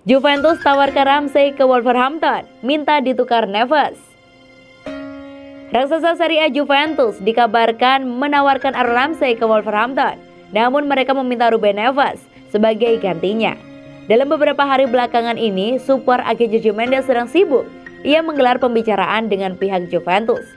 Juventus tawarkan Ramsey ke Wolverhampton, minta ditukar Neves. Raksasa Serie A Juventus dikabarkan menawarkan Aaron Ramsey ke Wolverhampton, namun mereka meminta Ruben Neves sebagai gantinya. Dalam beberapa hari belakangan ini, super agen Jorge Mendes sedang sibuk. Ia menggelar pembicaraan dengan pihak Juventus.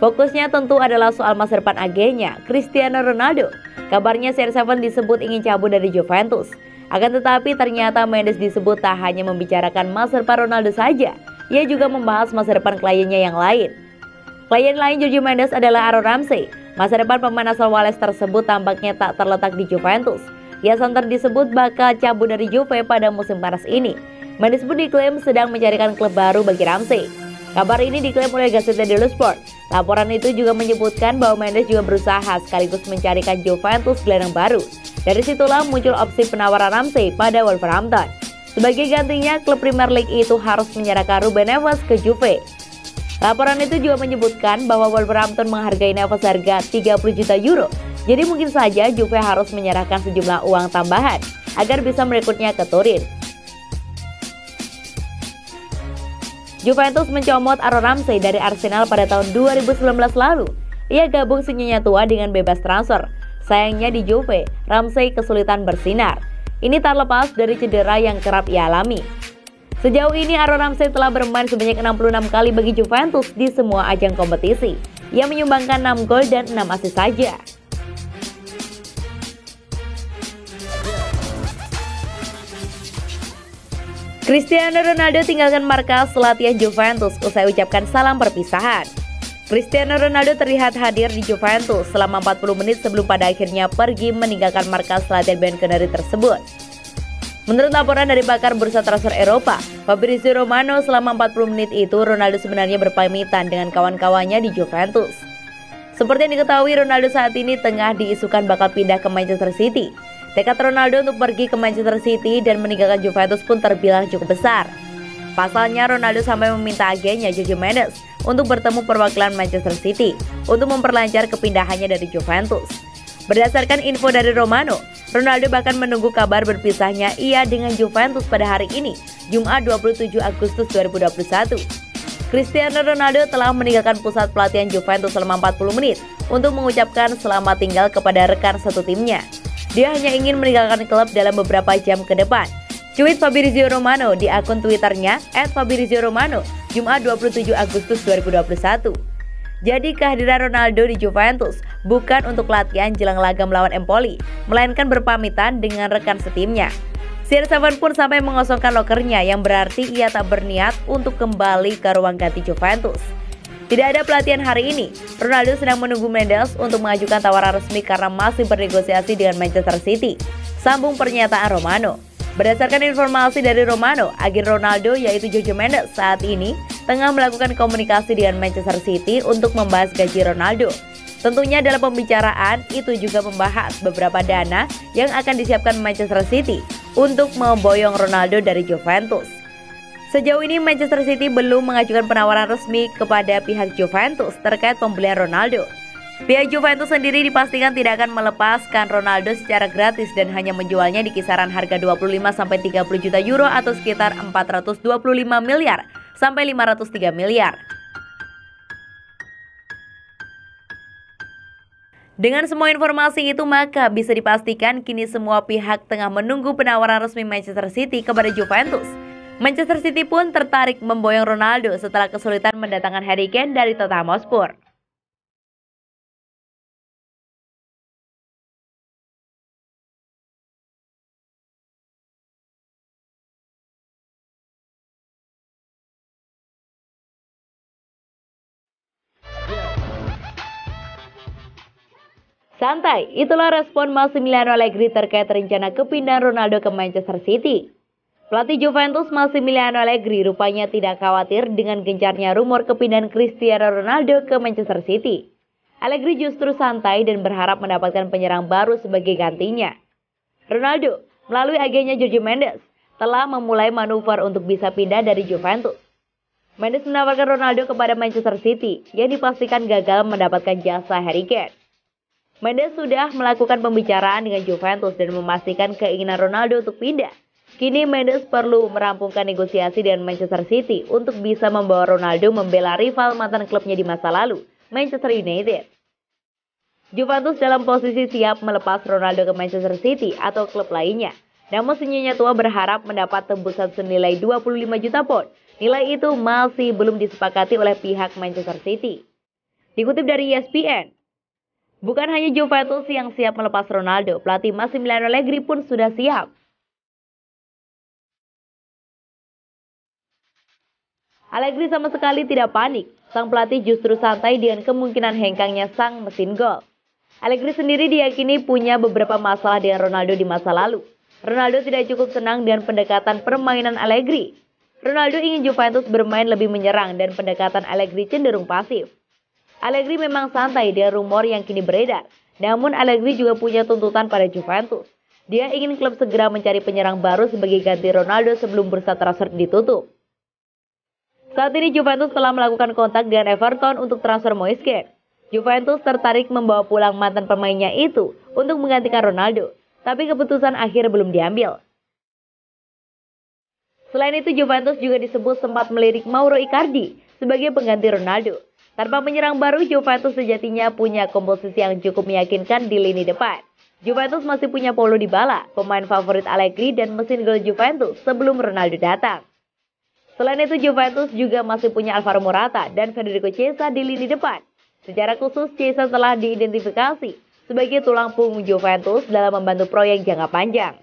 Fokusnya tentu adalah soal masa depan agennya, Cristiano Ronaldo. Kabarnya CR7 disebut ingin cabut dari Juventus. Akan tetapi ternyata Mendes disebut tak hanya membicarakan masa depan Ronaldo saja, ia juga membahas masa depan kliennya yang lain. Klien lain Jorge Mendes adalah Aaron Ramsey. Masa depan pemain asal Wales tersebut tampaknya tak terletak di Juventus. Ia santer disebut bakal cabut dari Juve pada musim panas ini. Mendes pun diklaim sedang mencarikan klub baru bagi Ramsey. Kabar ini diklaim oleh Gazzetta dello Sport. Laporan itu juga menyebutkan bahwa Mendes juga berusaha sekaligus mencarikan Juventus gelandang baru. Dari situlah muncul opsi penawaran Ramsey pada Wolverhampton. Sebagai gantinya, klub Premier League itu harus menyerahkan Ruben Neves ke Juve. Laporan itu juga menyebutkan bahwa Wolverhampton menghargai Neves harga 30 juta euro. Jadi mungkin saja Juve harus menyerahkan sejumlah uang tambahan agar bisa merekrutnya ke Turin. Juventus mencomot Aaron Ramsey dari Arsenal pada tahun 2019 lalu. Ia gabung senyanya tua dengan bebas transfer. Sayangnya di Juve, Ramsey kesulitan bersinar. Ini tak lepas dari cedera yang kerap ia alami. Sejauh ini Aaron Ramsey telah bermain sebanyak 66 kali bagi Juventus di semua ajang kompetisi. Ia menyumbangkan 6 gol dan 6 assist saja. Cristiano Ronaldo tinggalkan markas latihan Juventus usai ucapkan salam perpisahan. Cristiano Ronaldo terlihat hadir di Juventus selama 40 menit sebelum pada akhirnya pergi meninggalkan markas latihan Bianconeri tersebut. Menurut laporan dari pakar bursa transfer Eropa, Fabrizio Romano, selama 40 menit itu Ronaldo sebenarnya berpamitan dengan kawan-kawannya di Juventus. Seperti yang diketahui, Ronaldo saat ini tengah diisukan bakal pindah ke Manchester City. Tekad Ronaldo untuk pergi ke Manchester City dan meninggalkan Juventus pun terbilang cukup besar. Pasalnya, Ronaldo sampai meminta agennya Jorge Mendes untuk bertemu perwakilan Manchester City untuk memperlancar kepindahannya dari Juventus. Berdasarkan info dari Romano, Ronaldo bahkan menunggu kabar berpisahnya ia dengan Juventus pada hari ini, Jumat 27 Agustus 2021. Cristiano Ronaldo telah meninggalkan pusat pelatihan Juventus selama 40 menit untuk mengucapkan selamat tinggal kepada rekan satu timnya. Dia hanya ingin meninggalkan klub dalam beberapa jam ke depan. Cuit Fabrizio Romano di akun Twitternya @FabrizioRomano, Jumat 27 Agustus 2021. Jadi kehadiran Ronaldo di Juventus bukan untuk latihan jelang laga melawan Empoli, melainkan berpamitan dengan rekan setimnya. CR7 pun sampai mengosongkan lokernya, yang berarti ia tak berniat untuk kembali ke ruang ganti Juventus. Tidak ada pelatihan hari ini. Ronaldo sedang menunggu Mendes untuk mengajukan tawaran resmi karena masih bernegosiasi dengan Manchester City. Sambung pernyataan Romano. Berdasarkan informasi dari Romano, agen Ronaldo yaitu Jorge Mendes saat ini tengah melakukan komunikasi dengan Manchester City untuk membahas gaji Ronaldo. Tentunya dalam pembicaraan itu juga membahas beberapa dana yang akan disiapkan Manchester City untuk memboyong Ronaldo dari Juventus. Sejauh ini Manchester City belum mengajukan penawaran resmi kepada pihak Juventus terkait pembelian Ronaldo. Pihak Juventus sendiri dipastikan tidak akan melepaskan Ronaldo secara gratis dan hanya menjualnya di kisaran harga 25-30 juta euro atau sekitar 425 miliar sampai 503 miliar. Dengan semua informasi itu, maka bisa dipastikan kini semua pihak tengah menunggu penawaran resmi Manchester City kepada Juventus. Manchester City pun tertarik memboyong Ronaldo setelah kesulitan mendatangkan Harry Kane dari Tottenham Hotspur. Santai, itulah respon Massimiliano Allegri terkait rencana kepindahan Ronaldo ke Manchester City. Pelatih Juventus Massimiliano Allegri rupanya tidak khawatir dengan gencarnya rumor kepindahan Cristiano Ronaldo ke Manchester City. Allegri justru santai dan berharap mendapatkan penyerang baru sebagai gantinya. Ronaldo, melalui agennya Jorge Mendes, telah memulai manuver untuk bisa pindah dari Juventus. Mendes menawarkan Ronaldo kepada Manchester City yang dipastikan gagal mendapatkan jasa Harry Kane. Mendes sudah melakukan pembicaraan dengan Juventus dan memastikan keinginan Ronaldo untuk pindah. Kini Mendes perlu merampungkan negosiasi dengan Manchester City untuk bisa membawa Ronaldo membela rival mantan klubnya di masa lalu, Manchester United. Juventus dalam posisi siap melepas Ronaldo ke Manchester City atau klub lainnya. Namun senyumnya tua berharap mendapat tembusan senilai 25 juta pound. Nilai itu masih belum disepakati oleh pihak Manchester City. Dikutip dari ESPN, bukan hanya Juventus yang siap melepas Ronaldo, pelatih Massimiliano Allegri pun sudah siap. Allegri sama sekali tidak panik. Sang pelatih justru santai dengan kemungkinan hengkangnya sang mesin gol. Allegri sendiri diyakini punya beberapa masalah dengan Ronaldo di masa lalu. Ronaldo tidak cukup senang dengan pendekatan permainan Allegri. Ronaldo ingin Juventus bermain lebih menyerang dan pendekatan Allegri cenderung pasif. Allegri memang santai dengan rumor yang kini beredar. Namun Allegri juga punya tuntutan pada Juventus. Dia ingin klub segera mencari penyerang baru sebagai ganti Ronaldo sebelum bursa transfer ditutup. Saat ini Juventus telah melakukan kontak dengan Everton untuk transfer Moise Kean. Juventus tertarik membawa pulang mantan pemainnya itu untuk menggantikan Ronaldo, tapi keputusan akhir belum diambil. Selain itu Juventus juga disebut sempat melirik Mauro Icardi sebagai pengganti Ronaldo. Tanpa penyerang baru, Juventus sejatinya punya komposisi yang cukup meyakinkan di lini depan. Juventus masih punya Paulo Dybala, pemain favorit Allegri dan mesin gol Juventus sebelum Ronaldo datang. Selain itu Juventus juga masih punya Alvaro Morata dan Federico Chiesa di lini depan. Secara khusus Chiesa telah diidentifikasi sebagai tulang punggung Juventus dalam membantu proyek jangka panjang.